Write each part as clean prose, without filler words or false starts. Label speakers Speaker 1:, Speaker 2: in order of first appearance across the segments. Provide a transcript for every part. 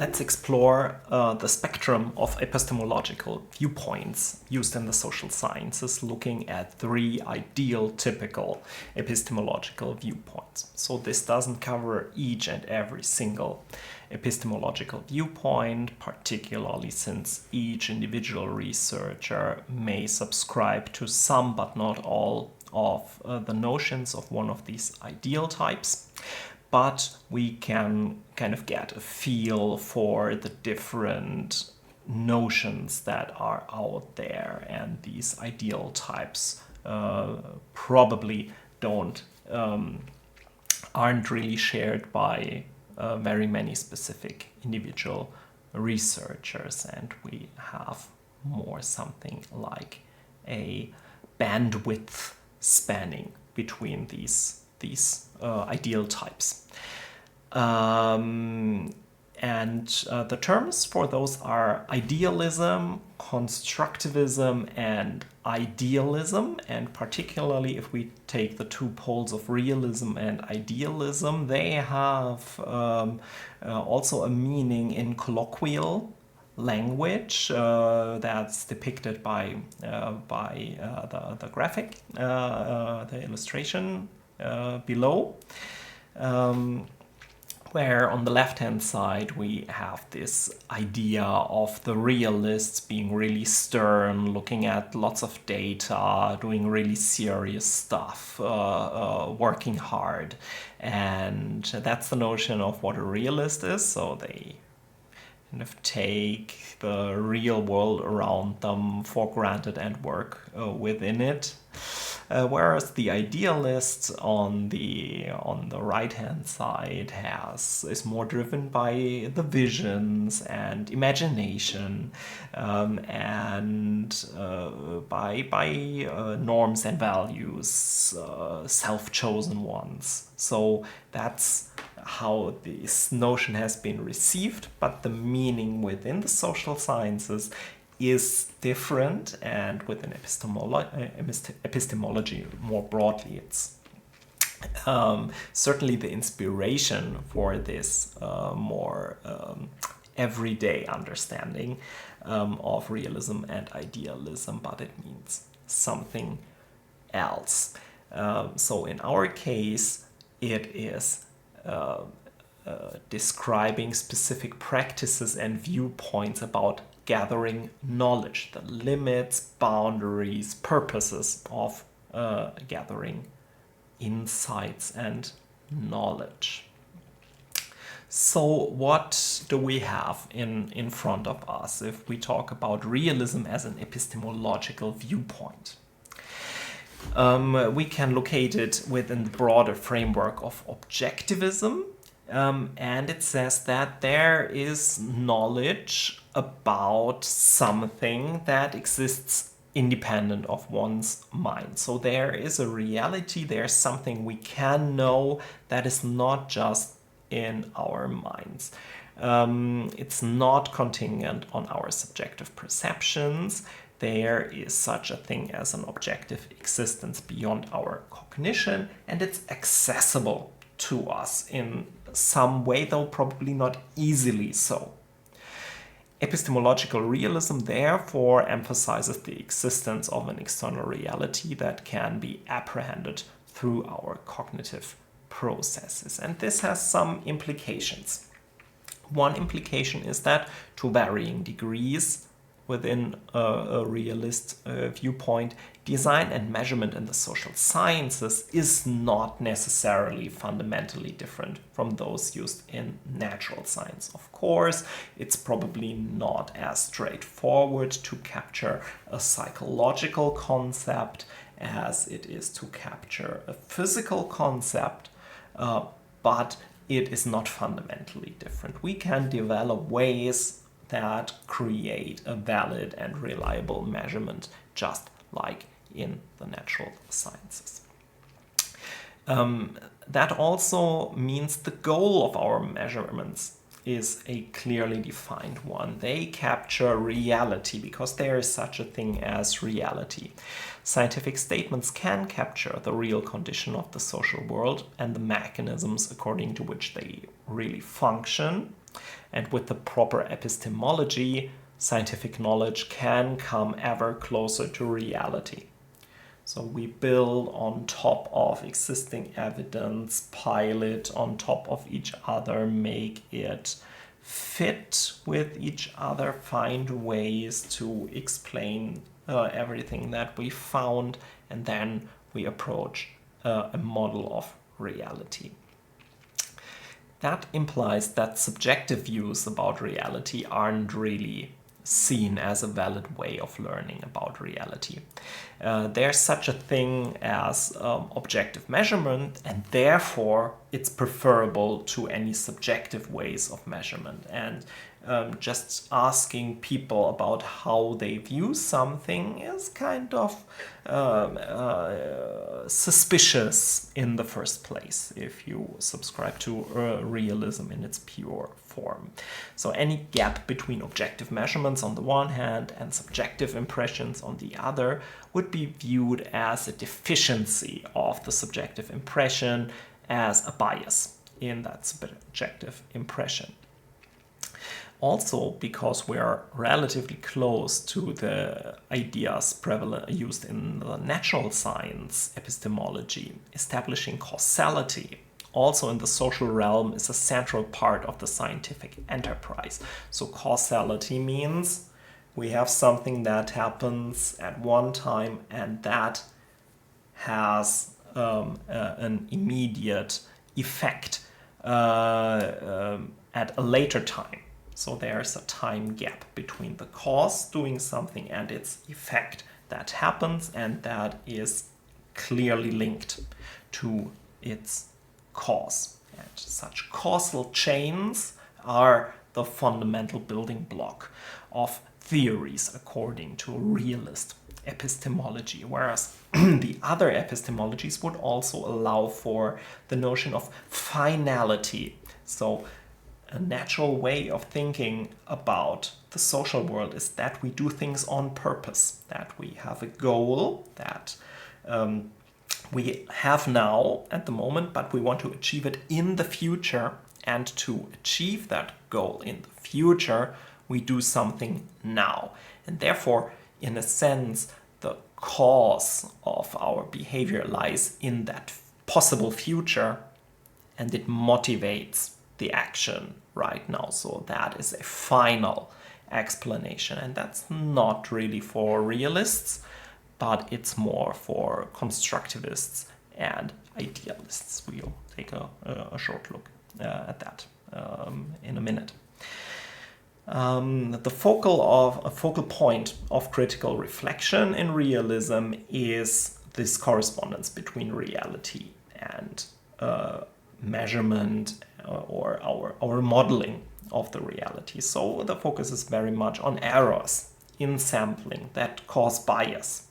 Speaker 1: let's explore the spectrum of epistemological viewpoints used in the social sciences, looking at 3 ideal typical epistemological viewpoints. So this doesn't cover each and every single epistemological viewpoint, particularly since each individual researcher may subscribe to some but not all of the notions of one of these ideal types. But we can kind of get a feel for the different notions that are out there, and these ideal types probably aren't really shared by very many specific individual researchers, and we have more something like a bandwidth spanning between these ideal types. And the terms for those are idealism, constructivism, and idealism. And particularly if we take the 2 poles of realism and idealism, they have also a meaning in colloquial language that's depicted by the graphic, the illustration below, where on the left-hand side we have this idea of the realists being really stern, looking at lots of data, doing really serious stuff, working hard. And that's the notion of what a realist is. So they kind of take the real world around them for granted and work within it. Whereas the idealist on the right-hand side is more driven by the visions and imagination, and by norms and values, self-chosen ones. So that's how this notion has been received, but the meaning within the social sciences is different, and within epistemology more broadly, it's certainly the inspiration for this more everyday understanding of realism and idealism, but it means something else. So in our case, it is describing specific practices and viewpoints about gathering knowledge, the limits, boundaries, purposes of gathering insights and knowledge. So what do we have in front of us if we talk about realism as an epistemological viewpoint? We can locate it within the broader framework of objectivism, and it says that there is knowledge about something that exists independent of one's mind. So there is a reality, there's something we can know that is not just in our minds. It's not contingent on our subjective perceptions. There is such a thing as an objective existence beyond our cognition, and it's accessible to us in some way, though probably not easily so. Epistemological realism, therefore, emphasizes the existence of an external reality that can be apprehended through our cognitive processes. And this has some implications. One implication is that, to varying degrees within a realist viewpoint, design and measurement in the social sciences is not necessarily fundamentally different from those used in natural science. Of course, it's probably not as straightforward to capture a psychological concept as it is to capture a physical concept, but it is not fundamentally different. We can develop ways that create a valid and reliable measurement, just like in the natural sciences. That also means the goal of our measurements is a clearly defined one. They capture reality because there is such a thing as reality. Scientific statements can capture the real condition of the social world and the mechanisms according to which they really function. And with the proper epistemology, scientific knowledge can come ever closer to reality. So we build on top of existing evidence, pile it on top of each other, make it fit with each other, find ways to explain everything that we found, and then we approach a model of reality. That implies that subjective views about reality aren't really seen as a valid way of learning about reality. There's such a thing as objective measurement, and therefore it's preferable to any subjective ways of measurement. And just asking people about how they view something is kind of suspicious in the first place if you subscribe to realism in its pure form. So any gap between objective measurements on the one hand and subjective impressions on the other would be viewed as a deficiency of the subjective impression, as a bias in that subjective impression. Also, because we are relatively close to the ideas prevalent used in the natural science epistemology, establishing causality also in the social realm is a central part of the scientific enterprise. So causality means we have something that happens at one time and that has an immediate effect at a later time. So there's a time gap between the cause doing something and its effect that happens, and that is clearly linked to its cause. And such causal chains are the fundamental building block of theories according to realist epistemology, whereas the other epistemologies would also allow for the notion of finality. So a natural way of thinking about the social world is that we do things on purpose, that we have a goal that we have now at the moment, but we want to achieve it in the future. And to achieve that goal in the future, we do something now. And therefore, in a sense, the cause of our behavior lies in that possible future, and it motivates the action right now. So that is a final explanation, and that's not really for realists, but it's more for constructivists and idealists. We'll take a short look at that in a minute. The focal point of critical reflection in realism is this correspondence between reality and measurement or our modeling of the reality. So the focus is very much on errors in sampling that cause bias,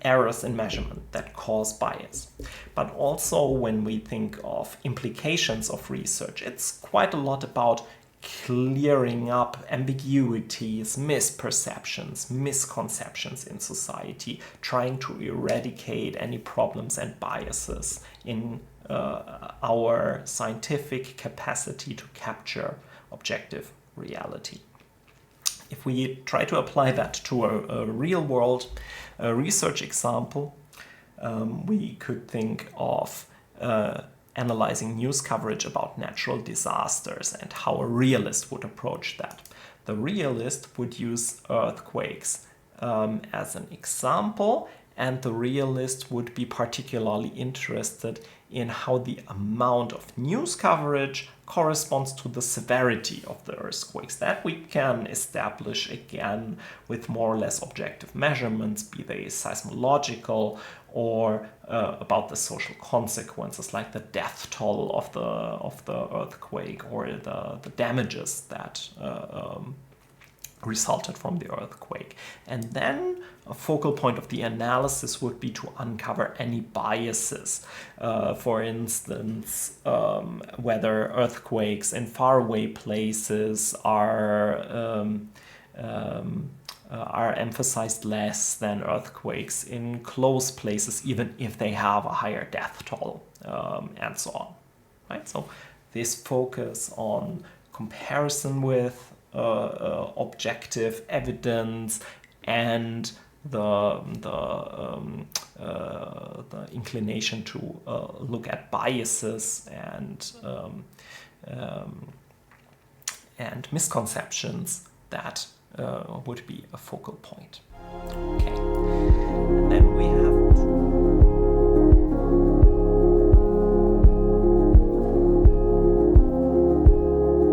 Speaker 1: errors in measurement that cause bias. But also when we think of implications of research, it's quite a lot about clearing up ambiguities, misperceptions, misconceptions in society, trying to eradicate any problems and biases in our scientific capacity to capture objective reality. If we try to apply that to a real-world research example, we could think of analyzing news coverage about natural disasters and how a realist would approach that. The realist would use earthquakes as an example, and the realist would be particularly interested in how the amount of news coverage corresponds to the severity of the earthquakes. That we can establish again with more or less objective measurements, be they seismological or about the social consequences, like the death toll of the earthquake or the damages that resulted from the earthquake. And then a focal point of the analysis would be to uncover any biases. For instance, whether earthquakes in faraway places are emphasized less than earthquakes in close places, even if they have a higher death toll, and so on. Right? So this focus on comparison with objective evidence, and the inclination to look at biases and misconceptions that would be a focal point. Okay.